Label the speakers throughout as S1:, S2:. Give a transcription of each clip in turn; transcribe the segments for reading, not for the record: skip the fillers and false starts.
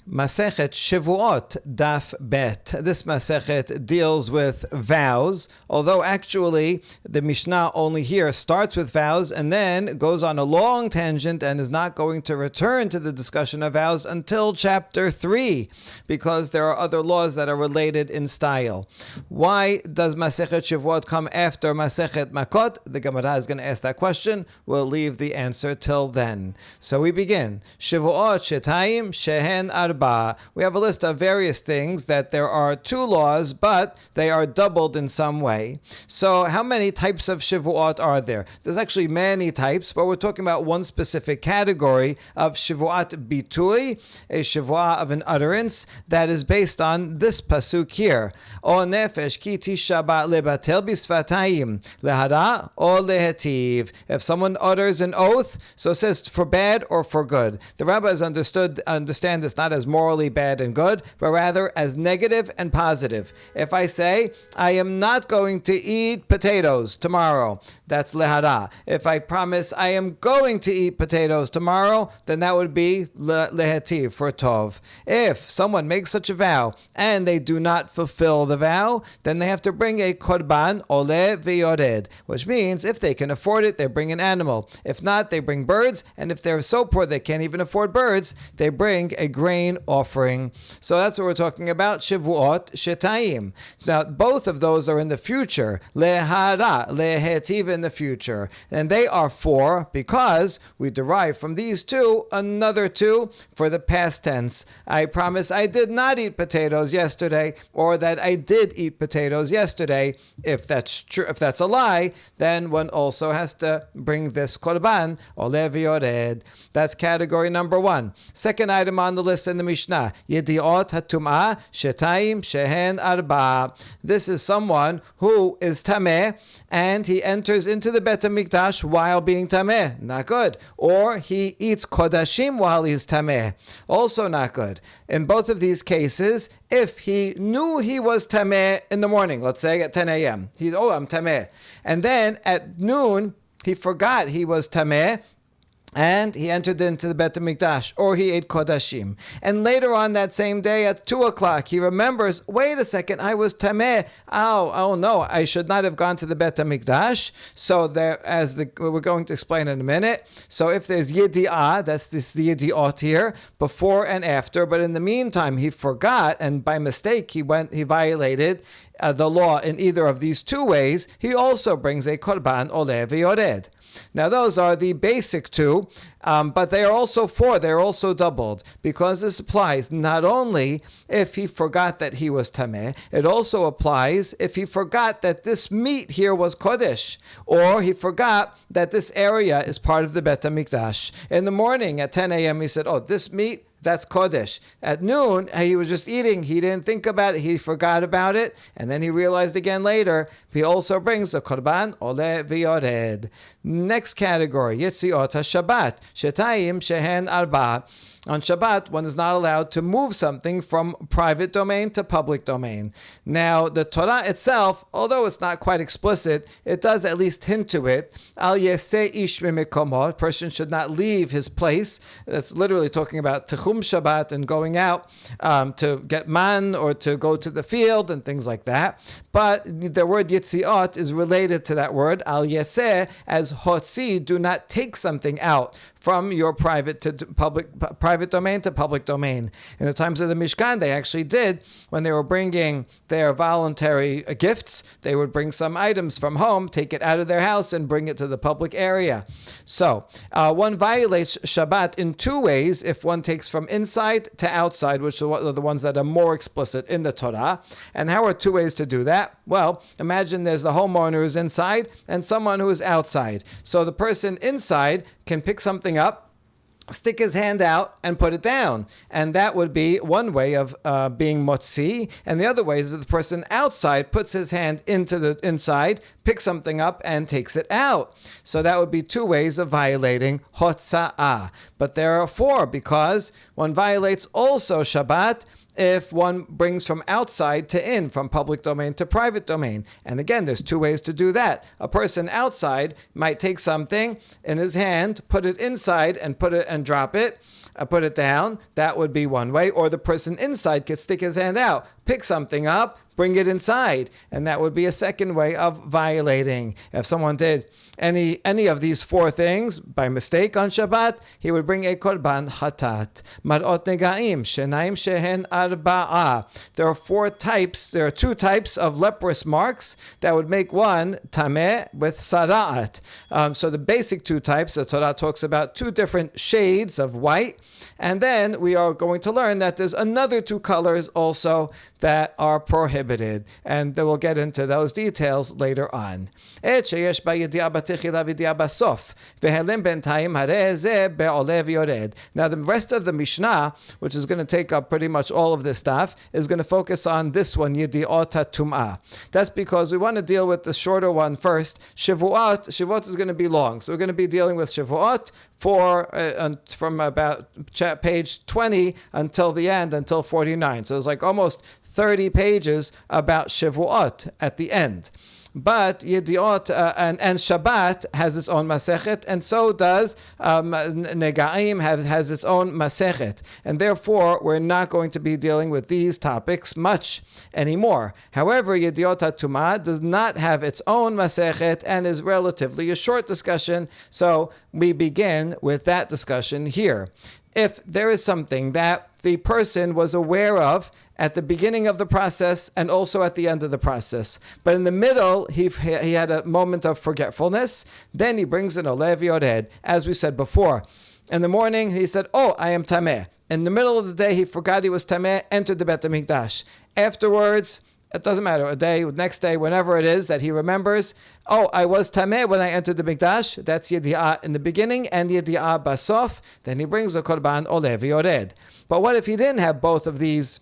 S1: Masechet Shevuot Daf Bet. This Masechet deals with vows, although actually the Mishnah only here starts with vows and then goes on a long tangent and is not going to return to the discussion of vows until chapter 3, because there are other laws that are related in style. Why does Masechet Shevuot come after Masechet Makot? The Gemara is going to ask that question. We'll leave the answer till then. So we begin. Shevuot Shetayim Shehen Arba. We have a list of various things that there are 2 laws, but they are doubled in some way. So how many types of Shevuot are there? There's actually many types, but we're talking about one specific category of Shevuot Bitui, a Shevuah of an utterance that is based on this pasuk here. O nefesh ki tisha ba lebatel bisfatayim lehara o lehetiv. If someone utters an oath, so it says for bad or for good. The rabbis understand this not as morally bad and good, but rather as negative and positive. If I say, I am not going to eat potatoes tomorrow, that's lehara. If I promise I am going to eat potatoes tomorrow, then that would be lehetiv, for tov. If someone makes such a vow and they do not fulfill the vow, then they have to bring a korban, ole v'yored, which means if they can afford it, they bring an animal. If not, they bring birds, and if they're so poor they can't even afford birds, they bring a grain offering. So that's what we're talking about, Shevuot Shetayim. So now both of those are in the future, lehara, lehetiv in the future, and they are 4 because we derive from these 2 another 2 for the past tense. I promise I did not eat potatoes yesterday, or that I did eat potatoes yesterday. If that's true, if that's a lie, then one also has to bring this korban, ole v'yored. That's category number 1. Second item on the list in the Mishnah, Yediot hatumah shetayim shehen arba. This is someone who is tameh and he enters into the Bet HaMikdash while being tameh. Not good. Or he eats kodashim while he's tameh. Also not good. In both of these cases, if he knew he was tameh in the morning, let's say at 10 a.m., I'm tameh. And then at noon, he forgot he was tameh, and he entered into the Bet HaMikdash, or he ate kodashim. And later on that same day at 2 o'clock, he remembers, wait a second, I was tameh. Oh no, I should not have gone to the Bet HaMikdash. So there, we're going to explain in a minute. So if there's yedi'ah, that's the yedi'ot here, before and after, but in the meantime, he forgot, and by mistake, he violated the law in either of these 2 ways, he also brings a korban ole v'yored. Now those are the basic 2, but they are also 4. They're also doubled, because this applies not only if he forgot that he was tameh, it also applies if he forgot that this meat here was kodesh, or he forgot that this area is part of the Bet HaMikdash. In the morning at 10 a.m. he said, this meat, that's kodesh. At noon, he was just eating. He didn't think about it. He forgot about it. And then he realized again later, he also brings a korban, ole v'yored. Next category, Yetziot HaShabbat, Shetayim Shehen Arba. On Shabbat, one is not allowed to move something from private domain to public domain. Now, the Torah itself, although it's not quite explicit, it does at least hint to it. Al yeseh ish mimikomo, a person should not leave his place. That's literally talking about Tichum Shabbat and going out to get man or to go to the field and things like that. But the word Yitziot is related to that word, Al yeseh, as hotzi, do not take something out from your private domain to public domain. In the times of the Mishkan, they actually did, when they were bringing their voluntary gifts, they would bring some items from home, take it out of their house, and bring it to the public area. So, one violates Shabbat in 2 ways, if one takes from inside to outside, which are the ones that are more explicit in the Torah. And how are 2 ways to do that? Well, imagine there's the homeowner who's inside and someone who is outside. So the person inside can pick something up, stick his hand out, and put it down. And that would be one way of being motzi. And the other way is that the person outside puts his hand into the inside, picks something up, and takes it out. So that would be 2 ways of violating hotza'ah. But there are 4, because one violates also Shabbat if one brings from outside to in, from public domain to private domain. And again, there's 2 ways to do that. A person outside might take something in his hand, put it inside, and put it and drop it. put it down. That would be one way. Or the person inside could stick his hand out, pick something up, bring it inside, and that would be a second way of violating. If someone did any of these four things by mistake on Shabbat, he would bring a korban hatat. Marot negaim shenaim shehen arba'ah. There are two types of leprous marks that would make one tameh with sara'at. So the basic two types, the Torah talks about two different shades of white. And then we are going to learn that there's another two colors also that are prohibited. And then we'll get into those details later on. Now the rest of the Mishnah, which is going to take up pretty much all of this stuff, is going to focus on this one, Yedi'ot HaTum'ah. That's because we want to deal with the shorter one first. Shevuot is going to be long. So we're going to be dealing with Shevuot from about page 20 until the end, until 49. So it's like almost 30 pages about Shevuot at the end. But Yediot and Shabbat has its own Masechet, and so does Negaim has its own Masechet. And therefore, we're not going to be dealing with these topics much anymore. However, Yediot HaTum'ah does not have its own Masechet and is relatively a short discussion, so we begin with that discussion here. If there is something that the person was aware of at the beginning of the process and also at the end of the process, but in the middle he had a moment of forgetfulness, then he brings an Olev Yored. As we said before, in the morning he said, "Oh, I am Tameh." In the middle of the day he forgot he was Tameh, entered the Bet HaMikdash. Afterwards, it doesn't matter, a day, next day, whenever it is that he remembers, "Oh, I was Tameh when I entered the Mikdash." That's Yedi'ah in the beginning and Yedi'ah Basof. Then he brings a Korban Olev Yored. But what if he didn't have both of these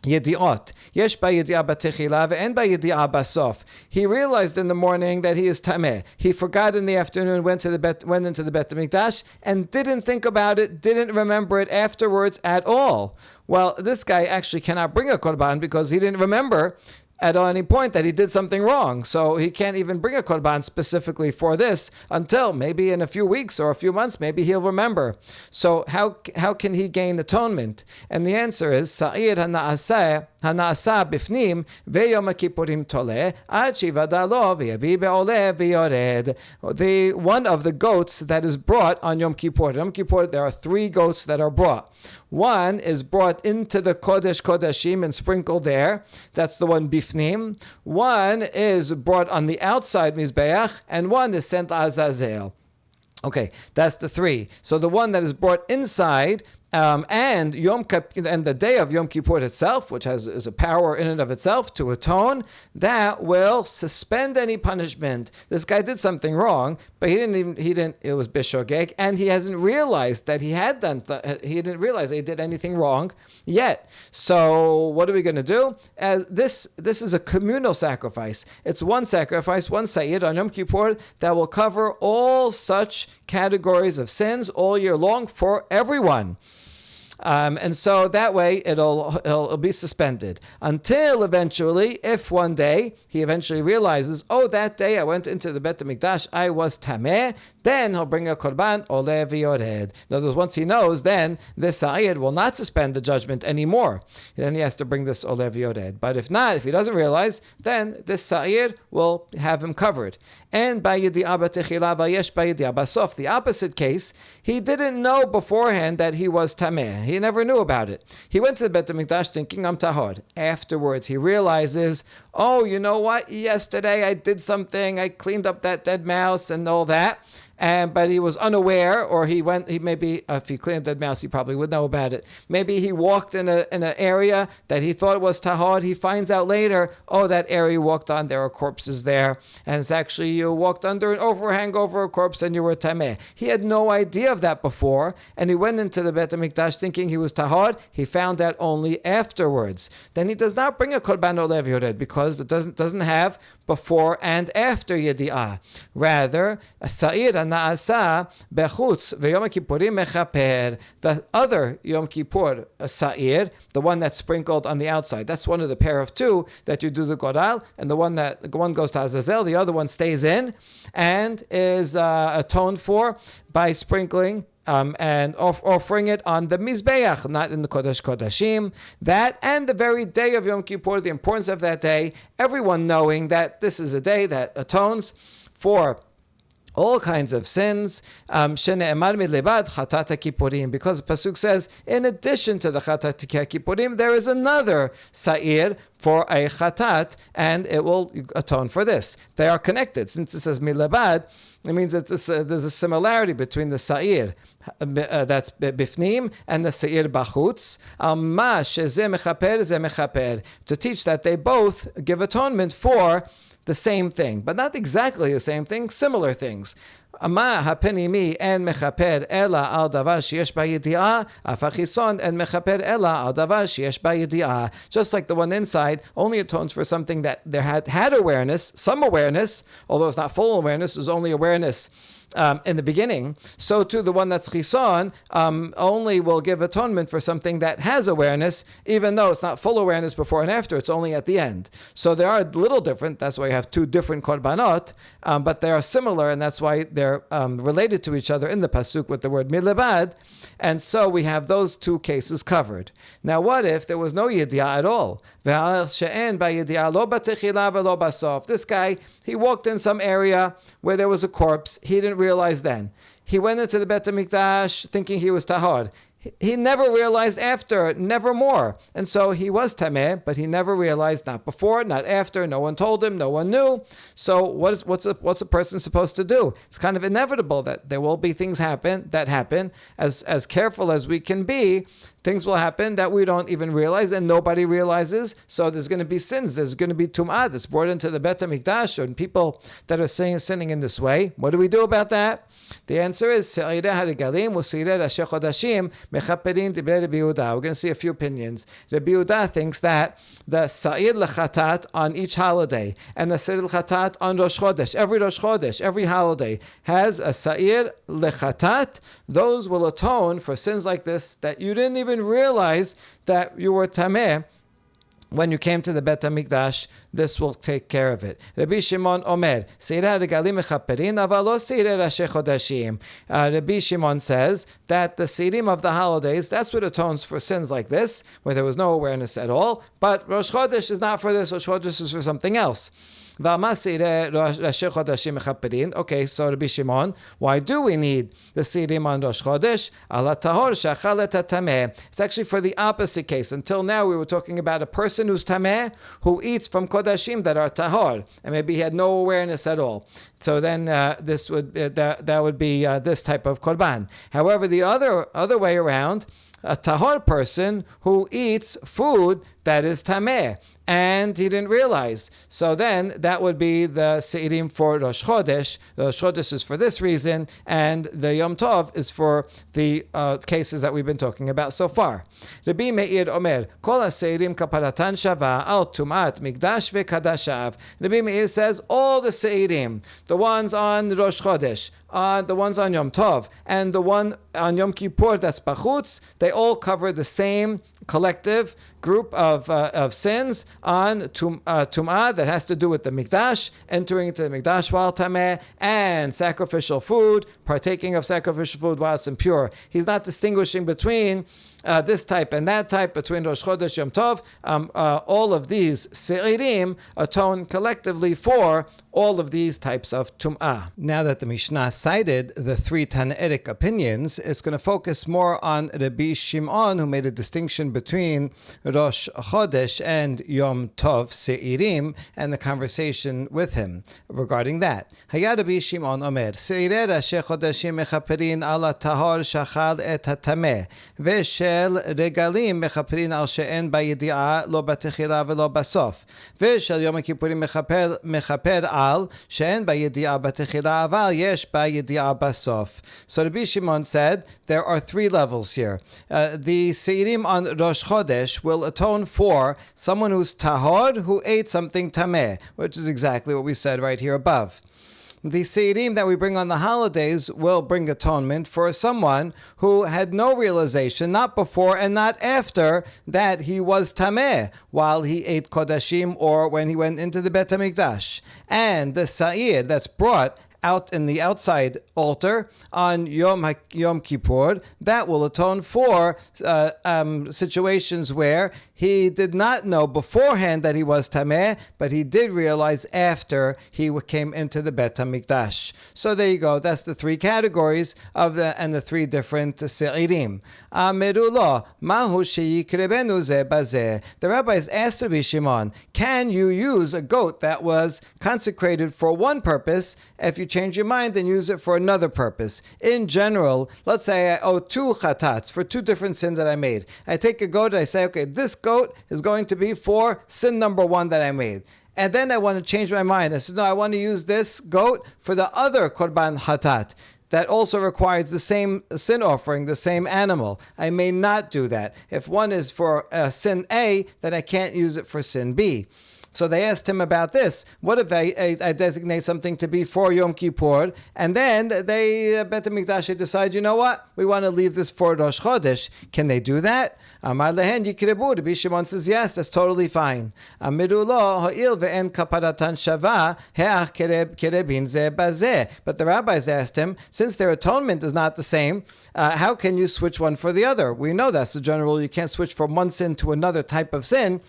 S1: Yedi'ot? Yesh ba Yedi'ah b'techila ve'en ba Yedi'ah basof. He realized in the morning that he is Tameh. He forgot in the afternoon, went into the Bet HaMikdash and didn't think about it, didn't remember it afterwards at all. Well, this guy actually cannot bring a korban because he didn't remember at any point that he did something wrong. So he can't even bring a korban specifically for this until maybe in a few weeks or a few months, maybe he'll remember. So how can he gain atonement? And the answer is, Sa'ir hana'asa bifnim ve'yom kippurim toleh ad shivada lo ve'yabi be'oleh ve'yored. The one of the goats that is brought on Yom Kippur. Yom Kippur, there are 3 goats that are brought. One is brought into the Kodesh Kodashim and sprinkled there. That's the one bifnim. One is brought on the outside Mizbeach, and one is sent to Azazel. Okay, that's the 3. So the one that is brought inside, and the day of Yom Kippur itself, which is a power in and of itself to atone, that will suspend any punishment. This guy did something wrong, but he didn't. It was bishogeg, and he hasn't realized that he had done. He didn't realize that he did anything wrong yet. So what are we going to do? As this is a communal sacrifice. It's one sacrifice, one Sayyid on Yom Kippur that will cover all such categories of sins all year long for everyone. And so that way it'll be suspended until eventually, if one day he eventually realizes, "Oh, that day I went into the Bet HaMikdash, I was Tameh," then he'll bring a Korban Olev Yored. In other words, once he knows, then this Sa'ir will not suspend the judgment anymore. Then he has to bring this Olev Yored. But if not, if he doesn't realize, then this Sa'ir will have him covered. And by Yedi'ah b'techila v'yesh by Yedi'ah basof, the opposite case, he didn't know beforehand that he was Tameh. He never knew about it. He went to the Bet HaMikdash thinking, "I'm tahor." Afterwards, he realizes, "Oh, you know what? Yesterday I did something. I cleaned up that dead mouse and all that." But he was unaware, or he maybe, if he cleaned dead mouse, he probably would know about it. Maybe he walked in an area that he thought was tahor. He finds out later, "Oh, that area you walked on, there are corpses there. And it's actually, you walked under an overhang over a corpse and you were tameh." He had no idea of that before, and he went into the Bet HaMikdash thinking he was tahor. He found out only afterwards. Then he does not bring a korban olev yored because it doesn't have before and after yedi'ah. Rather, a sa'ir na'asa bechutz ve'yom kippurim mechaper. The other Yom Kippur sa'ir, the one that's sprinkled on the outside, that's one of the pair of 2 that you do the goral, and the one goes to Azazel, the other one stays in and is atoned for by sprinkling and offering it on the Mizbeach, not in the Kodesh Kodashim. That and the very day of Yom Kippur, the importance of that day, everyone knowing that this is a day that atones for all kinds of sins. Because the Pasuk says, in addition to the Chatat Kippurim, there is another Sa'ir for a Chatat, and it will atone for this. They are connected. Since it says Milebad, it means that there's a similarity between the Sa'ir that's Bifnim and the Sa'ir Bachutz. To teach that they both give atonement for the same thing, but not exactly the same thing, similar things. מה הפנימי אין מכפר אלא על דבר שיש בידיעה, אף החיסון אין מכפר אלא על דבר שיש בידיעה. Just like the one inside only atones for something that there had awareness, some awareness, although it's not full awareness, it was only awareness in the beginning, so too the one that's chison only will give atonement for something that has awareness, even though it's not full awareness before and after, it's only at the end. So they are a little different, that's why you have two different korbanot, but they are similar, and that's why they're related to each other in the pasuk with the word milebad, and so we have those two cases covered. Now what if there was no yediah at all? This guy, he walked in some area where there was a corpse, he didn't realize then. He went into the Bet HaMikdash thinking he was tahor. He never realized after, never more. And so he was tameh, but he never realized, not before, not after, no one told him, no one knew. So what's a person supposed to do? It's kind of inevitable that there will be things happen. As careful as we can be, things will happen that we don't even realize and nobody realizes. So there's going to be sins. There's going to be tum'ah that's brought into the Bet HaMikdash, and people that are sinning in this way. What do we do about that? The answer is we're going to see a few opinions. Rabbi Yehuda thinks that the Sa'ir L'Chatat on each holiday and the Sa'ir L'Chatat on Rosh Chodesh, every holiday has a Sa'ir L'Chatat. Those will atone for sins like this that you didn't even realize that you were tameh. When you came to the Bet HaMikdash, this will take care of it. Rabbi Shimon Omer, Seirah Regalim Mechaperin, Avalo Seirah Rashi Chodashim. Rabbi Shimon says that the Seirim of the holidays, that's what atones for sins like this, where there was no awareness at all. But Rosh Chodesh is not for this. Rosh Chodesh is for something else. Okay, so Rabbi Shimon, why do we need the Seirim on Rosh Chodesh? It's actually for the opposite case. Until now, we were talking about a person who's tameh, who eats from Kodashim that are tahor, and maybe he had no awareness at all. So then this would that would be this type of korban. However, the other way around, a tahor person who eats food that is tameh, and he didn't realize. So then that would be the Seirim for Rosh Chodesh. Rosh Chodesh is for this reason, and the Yom Tov is for the cases that we've been talking about so far. Rabbi Meir Omer, Kol HaSeirim Kaparatan Shava Al Tumat Mikdash VeKadashav. Rabbi Meir says all the Seirim, the ones on Rosh Chodesh, the ones on Yom Tov, and the one on Yom Kippur that's Bachutz, they all cover the same collective group of sins on Tum'ah that has to do with the Mikdash, entering into the Mikdash while Tameh, and sacrificial food, partaking of sacrificial food while it's impure. He's not distinguishing between this type and that type, between Rosh Chodesh Yom Tov. All of these Seirim atone collectively for all of these types of Tum'ah. Now that the Mishnah cited the three Tanaitic opinions, it's going to focus more on Rabbi Shimon, who made a distinction between Rosh Chodesh and Yom Tov Seirim, and the conversation with him regarding that. Haya Rabbi Shimon Omer, Seirei Rashi Chodeshim mechaperin ala tahor shachal et hatameh, ושל רגלים מכפרין על שאין בידיעה לא בתחילה ולא בסוף, ושל יום הכיפורים מכפר על שאין בידיעה בתחילה אבל יש בידיעה בסוף. So Rabbi Shimon said there are three levels here. The Seirim on Rosh Chodesh will atone for someone who's tahor, who ate something tameh, which is exactly what we said right here above. The Seirim that we bring on the holidays will bring atonement for someone who had no realization, not before and not after, that he was tameh while he ate kodashim or when he went into the Bet HaMikdash. And the Sa'ir that's brought out in the outside altar on Yom Kippur, that will atone for situations where he did not know beforehand that he was tameh, but he did realize after he came into the Bet HaMikdash. So there you go. That's the three categories of the three different se'irim. Amerulo mahu sheyikrebenu ze bazeh. The rabbis asked Rabbi Shimon, can you use a goat that was consecrated for one purpose if you change your mind and use it for another purpose? In general, let's say I owe 2 chatats for 2 different sins that I made. I take a goat and I say, okay, this goat is going to be for sin number 1 that I made. And then I want to change my mind. I said, no, I want to use this goat for the other korban hatat that also requires the same sin offering, the same animal. I may not do that. If one is for sin A, then I can't use it for sin B. So they asked him about this. What if I designate something to be for Yom Kippur, and then they, Bet HaMikdash, decide, you know what? We want to leave this for Rosh Chodesh. Can they do that? Amar lehen yikrebu. Rabbi Shimon says, yes, that's totally fine. Amiru lo ha'il ve'en kaparatan shava he'ach kerebin ze bazeh. But the rabbis asked him, since their atonement is not the same, how can you switch one for the other? We know that's the general rule. You can't switch from one sin to another type of sin.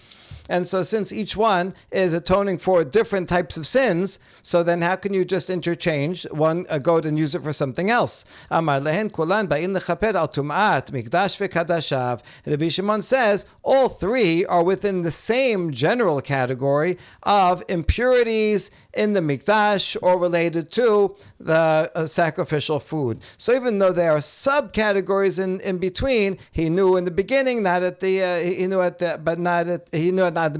S1: And so since each one is atoning for different types of sins, so then how can you just interchange a goat and use it for something else? Amar lehen kulan ba'in lechaper al tum'at mikdash ve'kadashav. Rabbi Shimon says all three are within the same general category of impurities in the mikdash or related to the sacrificial food. So even though there are subcategories in between, he knew in the beginning, not at the he knew at the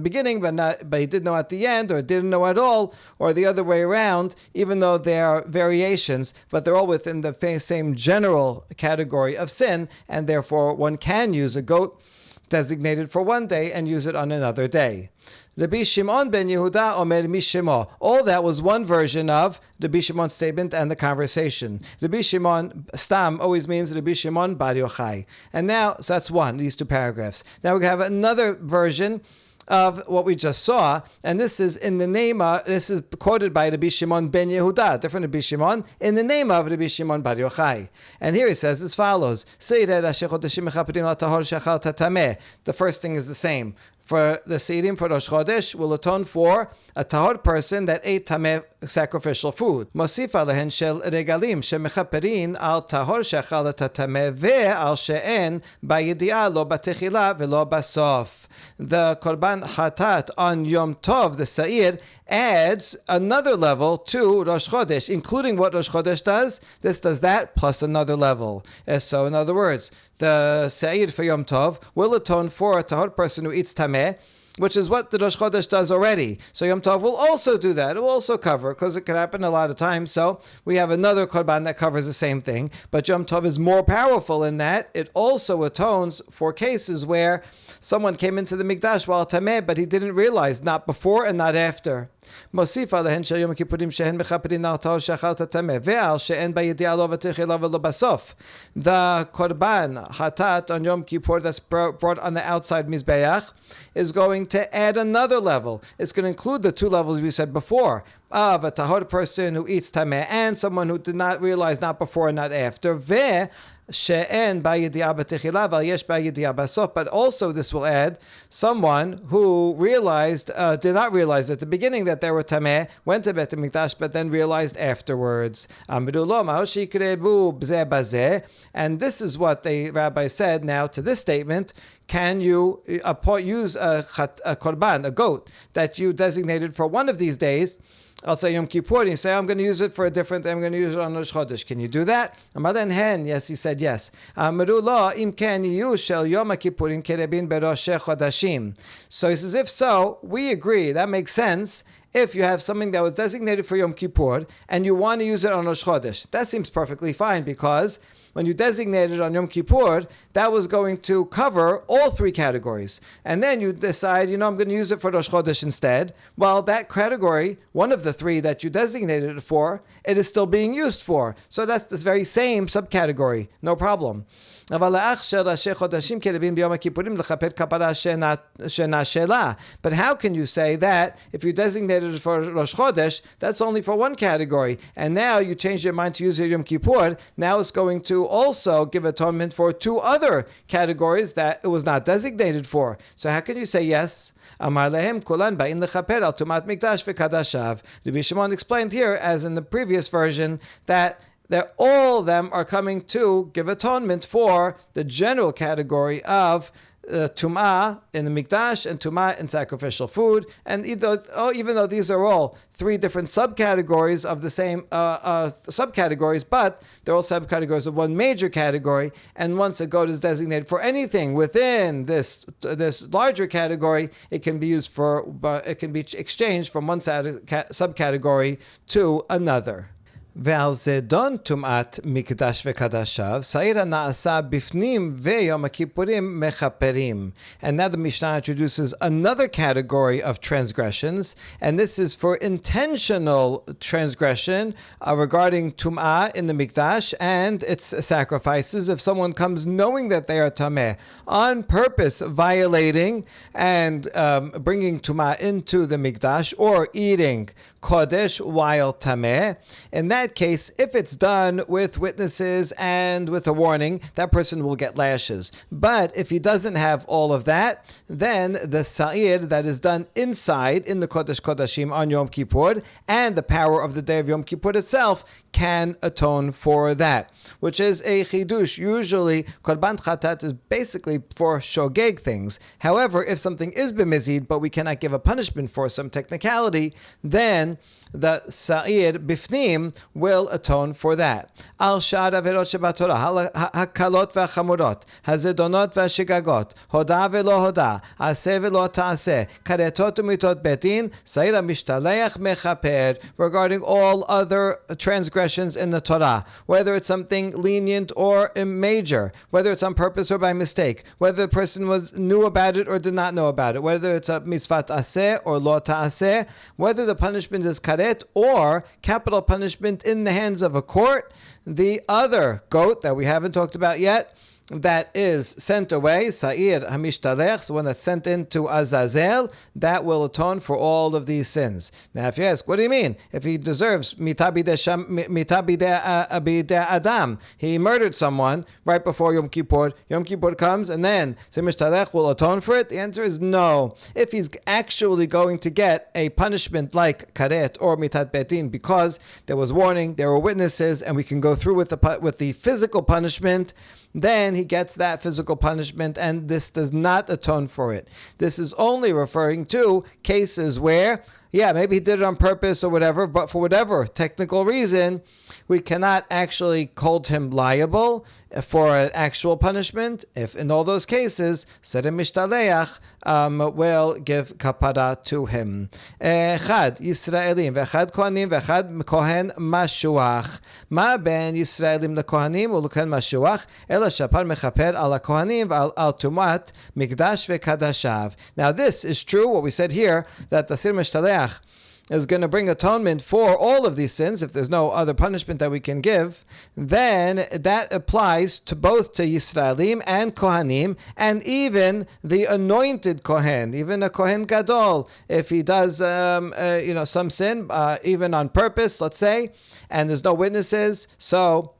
S1: beginning, but he did know at the end, or didn't know at all, or the other way around. Even though there are variations, but they're all within the same general category of sin, and therefore one can use a goat designated for one day and use it on another day. Rabbi Shimon ben Yehuda omer mishemo. All that was one version of Rabbi Shimon's statement and the conversation. Rabbi Shimon, stam, always means Rabbi Shimon bar Yochai. And now, so that's one, these 2 paragraphs. Now we have another version of what we just saw, and this is this is quoted by Rabbi Shimon ben Yehuda, different Rabbi Shimon, in the name of Rabbi Shimon bar Yochai. And here he says as follows: the first thing is the same. For the Seirim for Rosh Chodesh will atone for a tahor person that ate tameh sacrificial food. Mosif alehen shel regalim shemechaperin al tahor shechal et tameh ve'al she'en ba'yidi'ah lo batechila ve'lo basof. The korban hatat on Yom Tov, the Sa'ir, adds another level to Rosh Chodesh, including what Rosh Chodesh does. This does that plus another level. So in other words, the Sa'ir for Yom Tov will atone for a tahor person who eats tameh, which is what the Rosh Chodesh does already. So Yom Tov will also do that. It will also cover, because it can happen a lot of times. So we have another korban that covers the same thing. But Yom Tov is more powerful in that it also atones for cases where someone came into the Mikdash while tameh, but he didn't realize, not before and not after. מוסיף עליהן של יום הכיפורים שהן מכפרים על טהור שאכלת טמא ועל שאין בידיעה לא בתחילה ולא בסוף. The korban hatat on Yom Kippur that's brought on the outside mizbeach is going to add another level. It's going to include the 2 levels we said before of a tahor person who eats tameh and someone who did not realize, not before and not after. She'en ba'yidi'ah b'techila v'al yesh ba'yidi'ah b'sof. But also this will add someone who realized, did not realize at the beginning that they were tameh, went to Bet HaMikdash, but then realized afterwards. And this is what the rabbi said now to this statement. Can you use a korban, a goat, that you designated for one of these days? I'll say Yom Kippur, and you say, I'm going to use it for a different day, I'm going to use it on Rosh Chodesh. Can you do that? Yes, he said yes. So he says, if so, we agree, that makes sense. If you have something that was designated for Yom Kippur, and you want to use it on Rosh Chodesh, that seems perfectly fine, because when you designated on Yom Kippur, that was going to cover all 3 categories. And then you decide, I'm going to use it for Rosh Chodesh instead. Well, that category, one of the 3 that you designated it for, it is still being used for. So that's this very same subcategory. No problem. אבל לאח של ראשי חודשים קרבים ביום הכיפורים לכפר כפרה שנשלה. But how can you say that if you designated it for Rosh Chodesh, that's only for one category, and now you change your mind to use your Yom Kippur, now it's going to also give atonement for two other categories that it was not designated for. So how can you say yes? Amar lehem kulan ba'in lechaper al tumat mikdash v'kadashav. Rabbi Shimon explained here, as in the previous version, that all of them are coming to give atonement for the general category of Tum'ah in the Mikdash and Tum'ah in sacrificial food. And even though these are all three different subcategories of the same subcategories, but they're all subcategories of one major category. And once a goat is designated for anything within this larger category, it can be exchanged from one subcategory to another. ועל זה דון טומאת מקדש וקדשיו, שעיר הנעשה בפנים ויום הכיפורים מכפרים. And now the Mishnah introduces another category of transgressions, and this is for intentional transgression regarding tum'ah in the mikdash and its sacrifices. If someone comes knowing that they are tameh, on purpose violating and bringing tum'ah into the mikdash or eating kodesh while tameh, in that case, if it's done with witnesses and with a warning, that person will get lashes. But if he doesn't have all of that, then the sa'ir that is done inside in the Kodesh Kodashim on Yom Kippur and the power of the day of Yom Kippur itself can atone for that, which is a chidush. Usually, korban chatat is basically for shogeg things. However, if something is b'mizid, but we cannot give a punishment for some technicality, then the sa'ir bifnim will atone for that. Al shar averot shebatorah, hakalot v'chamurot, hazedonot v'shigagot, hoda v'lo hoda, aseh v'lo ta'aseh, karetot u'mitot betin, sa'ir mishtaleach mechaper, regarding all other transgressions in the Torah, whether it's something lenient or major, whether it's on purpose or by mistake, whether the person knew about it or did not know about it, whether it's a mitzvat aseh or lo ta'aseh, whether the punishment is karet or capital punishment in the hands of a court. The other goat that we haven't talked about yet, that is sent away, Sa'ir Hamishtalech, the one that's sent into Azazel, that will atone for all of these sins. Now, if you ask, what do you mean? If he deserves Mitabide Adam, he murdered someone right before Yom Kippur comes, and then Hamishtalech will atone for it? The answer is no. If he's actually going to get a punishment like Karet or Mitat Betin, because there was warning, there were witnesses, and we can go through with the physical punishment, then he gets that physical punishment, and this does not atone for it. This is only referring to cases where, maybe he did it on purpose or whatever, but for whatever technical reason, we cannot actually hold him liable for an actual punishment. If in all those cases, Seder Mishtaleach will give kapara to him. Echad Yisraelim, v'echad Kohanim, v'echad Kohen Mashuach. Ma ben Yisraelim leKohanim u'leKohen Mashuach, ela shapar mechaper al Kohanim al tumat mikdash v'kadashav. Now this is true, what we said here, that the Seder Mishtaleach is going to bring atonement for all of these sins. If there's no other punishment that we can give, then that applies to both to Yisraelim and Kohanim, and even the anointed Kohen, even a Kohen Gadol, if he does some sin, even on purpose, let's say, and there's no witnesses, so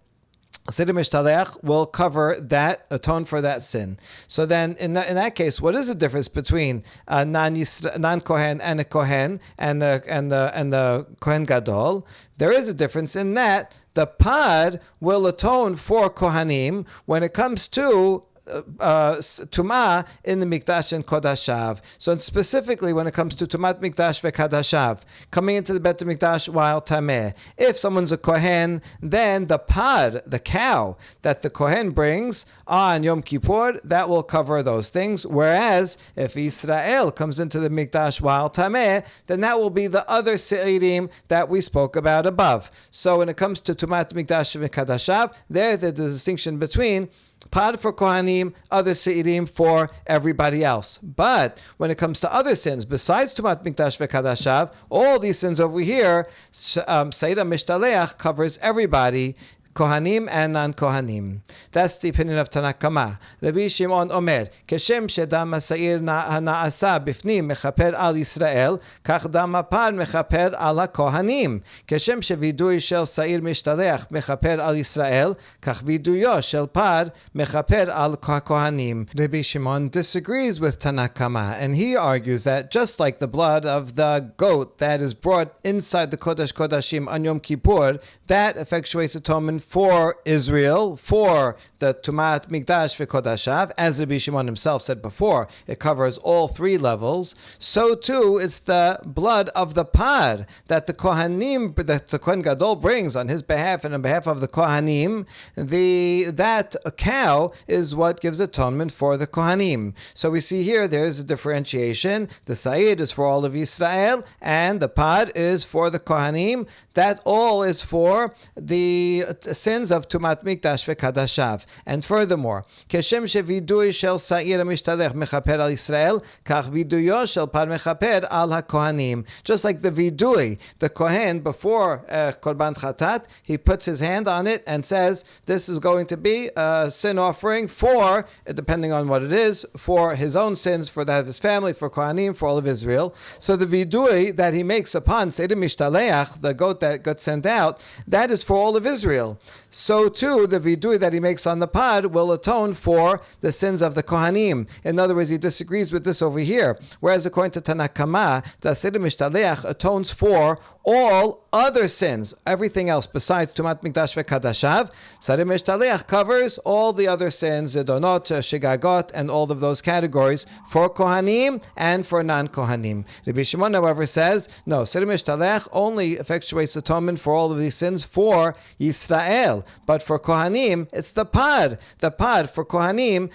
S1: Seder Mishtaleach will cover that, atone for that sin. So then, in that case, what is the difference between a non-Kohen and a Kohen and the Kohen Gadol? There is a difference in that the Pad will atone for Kohanim when it comes to Tumah in the Mikdash and Kodashav. So specifically when it comes to Tumat Mikdash veKadashav, coming into the Bet Mikdash while Tameh. If someone's a Kohen, then the Pad, the cow that the Kohen brings on Yom Kippur, that will cover those things. Whereas if Israel comes into the Mikdash while Tameh, then that will be the other Se'irim that we spoke about above. So when it comes to Tumat Mikdash veKadashav, there's the distinction between Pad for Kohanim, other Se'irim for everybody else. But when it comes to other sins, besides Tumat Mikdash veKadashav, all these sins over here, Seder Mishtaleach covers everybody. Kohanim and non-Kohanim. That's the opinion of Tanna Kama. Rabbi Shimon Omer, Keshem shedam ha'sa'ir ha'na'asa bifnim mechaper al Yisrael, kach dam ha'par mechaper al ha'kohanim. Keshem shevidui shel sa'ir mishtaleach mechaper al Yisrael, kach viduyo shel par mechaper al kohanim. Rabbi Shimon disagrees with Tanna Kama, and he argues that just like the blood of the goat that is brought inside the Kodesh Kodashim on Yom Kippur, that effectuates atonement for Israel, for the Tumat Mikdash v'Kodashav, as Rabbi Shimon himself said before, it covers all three levels. So too, it's the blood of the par that the Kohanim, that the Kohen Gadol brings on his behalf and on behalf of the Kohanim. That cow is what gives atonement for the Kohanim. So we see here there is a differentiation. The Sa'id is for all of Israel, and the par is for the Kohanim. That all is for the sins of Tumat Mikdash v'Kadashav. And furthermore, Keshem shevidui shel Sa'ir mishtalech mechaper al Yisrael, kach viduyo shel par mechaper al haKohanim. Just like the vidui, the Kohen before Korban Chatat, he puts his hand on it and says, this is going to be a sin offering for, depending on what it is, for his own sins, for that of his family, for Kohanim, for all of Israel. So the vidui that he makes upon Seder Mishtaleach, the goat that got sent out, that is for all of Israel. So too, the vidui that he makes on the pod will atone for the sins of the Kohanim. In other words, he disagrees with this over here. Whereas according to Tanna Kama, the Seder Mishtaleach atones for all other sins, everything else besides Tumat Mikdash v'Kadashav. Seder Mishtaleach covers all the other sins, Zedonot, Shigagot, and all of those categories for Kohanim and for non-Kohanim. Rabbi Shimon, however, says, no, Seder Mishtaleach only effectuates atonement for all of these sins for Yisrael. But for Kohanim, it's the par. The par for Kohanim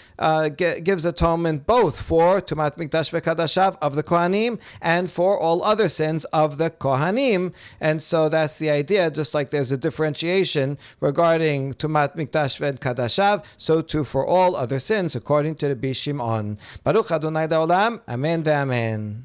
S1: gives atonement both for Tumat Mikdash v'Kadashav of the Kohanim and for all other sins of the Kohanim. And so that's the idea, just like there's a differentiation regarding Tumat Mikdash v'Kadashav, so too for all other sins, according to Rabbi Shimon. Baruch Adonai Da'olam, Amen ve'amen.